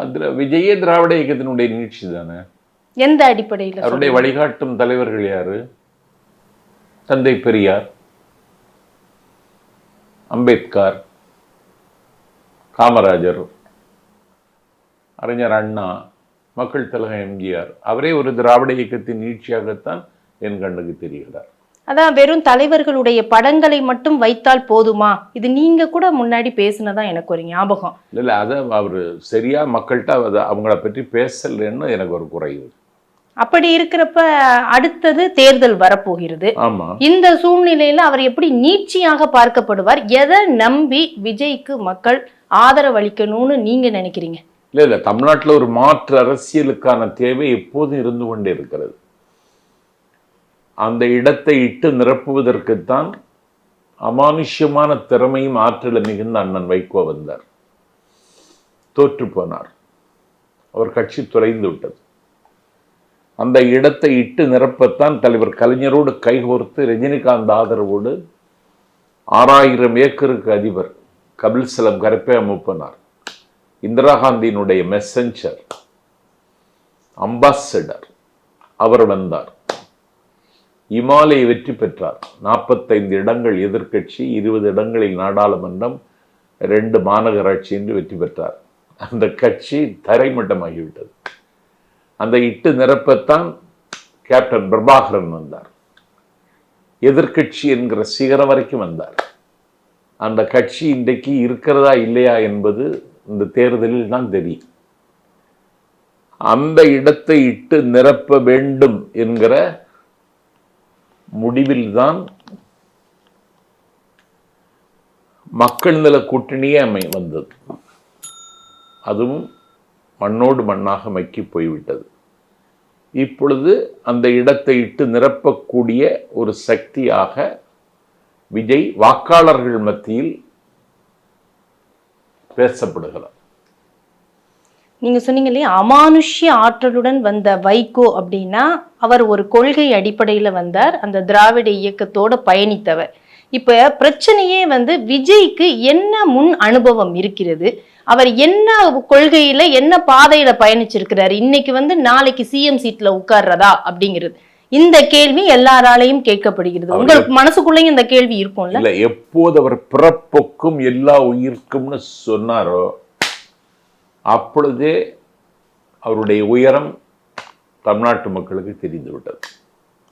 அதுல விஜயே திராவிட இயக்கத்தினுடைய நீட்சி தானே. எந்த அடிப்படையில்? அவருடைய வழிகாட்டும் தலைவர்கள் யாரு? தந்தை பெரியார், அம்பேத்கர், காமராஜர், அறிஞர் அண்ணா, மக்கள் தலைவர் எம்ஜிஆர். அவரே ஒரு திராவிட இயக்கத்தின் நீட்சியாகத்தான் என் கண்ணுக்கு தெரிகிறார். அதான் வெறும் தலைவர்களுடைய படங்களை மட்டும் வைத்தால் போதுமா? இது நீங்க கூட முன்னாடி பேசினதா எனக்கு ஒரு ஞாபகம். இல்ல அதை அவரு சரியா மக்கள்கிட்ட அவங்கள பற்றி பேசலன்னு எனக்கு ஒரு குறைவு. அப்படி இருக்கிறப்ப அடுத்தது தேர்தல் வரப்போகிறது. ஆமா, இந்த சூழ்நிலையில அவர் எப்படி நீட்சியாக பார்க்கப்படுவார்? எதை நம்பி விஜய்க்கு மக்கள் ஆதரவு அளிக்கணும்னு நீங்க நினைக்கிறீங்க? இல்ல தமிழ்நாட்டில் ஒரு மாற்று அரசியலுக்கான தேவை எப்போதும் இருந்து கொண்டே இருக்கிறது. அந்த இடத்தை இட்டு நிரப்புவதற்குத்தான் அமானுஷ்யமான திறமையும் ஆற்றலும் மிகுந்த அண்ணன் வைகோ வந்தார். தோற்று போனார். அவர் கட்சி தொலைந்து விட்டது. அந்த இடத்தை இட்டு நிரப்பத்தான் தலைவர் கலைஞரோடு கைகோர்த்து ரஜினிகாந்த் ஆதரவோடு 6000 ஏக்கருக்கு அதிபர் கபில் சிலம் கரப்பே அமுப்பினார். இந்திரா காந்தியினுடைய மெசஞ்சர், அம்பாசடர் அவர் வந்தார். இமாலய வெற்றி பெற்றார். 45 இடங்கள் எதிர்கட்சி, 20 இடங்களில் நாடாளுமன்றம், 2 மாநகராட்சி என்று வெற்றி பெற்றார். அந்த கட்சி தரைமட்டமாகிவிட்டது. அந்த இட்டு நிரப்பத்தான் கேப்டன் பிரபாகரன் வந்தார். எதிர்கட்சி என்கிற சிகரம் வரைக்கும் வந்தார். அந்த கட்சி இன்றைக்கு இருக்கிறதா இல்லையா என்பது இந்த தேர்தலில் தான் தெரியும். அந்த இடத்தை இட்டு நிரப்ப வேண்டும் என்கிற முடிவில்தான் மக்கள் நல கூட்டணியே வந்தது. அதுவும் மண்ணோடு மண்ணாக மக்கி போய்விட்டது. இப்பொழுது அந்த இடத்தை இட்டு நிரப்பக்கூடிய ஒரு சக்தியாக விஜய் வாக்காளர்கள் மத்தியில் பேசப்படுகிறார். நீங்க சொன்னீங்க இல்லையா, அமானுஷ்ய ஆற்றலுடன் வந்த வைகோ அப்படின்னா அவர் ஒரு கொள்கை அடிப்படையில வந்தார், அந்த திராவிட இயக்கத்தோட பயணித்தவர். இப்ப பிரச்சனையே விஜய்க்கு என்ன முன் அனுபவம் இருக்கிறது, அவர் என்ன கொள்கையில என்ன பாதையில பயணிச்சிருக்கிறாரு, இன்னைக்கு நாளைக்கு சிஎம் சீட்ல உட்கார்றதா அப்படிங்கிறது இந்த கேள்வி எல்லாராலையும் கேட்கப்படுகிறது. உங்களுக்கு மனசுக்குள்ளேயும் இந்த கேள்வி இருக்கும்ல? இல்ல, எப்போது அவர் பிறப்புக்கும் எல்லா உயிர்க்கும்னு சொன்னாரோ அப்பொழுதே அவருடைய உயரம் தமிழ்நாட்டு மக்களுக்கு தெரிந்துவிட்டது.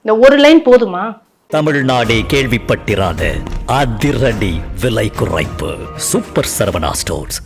இந்த ஒரு லைன் போதுமா? தமிழ்நாடே கேள்விப்பட்டிராத அதிரடி விலை குறைப்பு சூப்பர் சரவணா ஸ்டோர்ஸ்.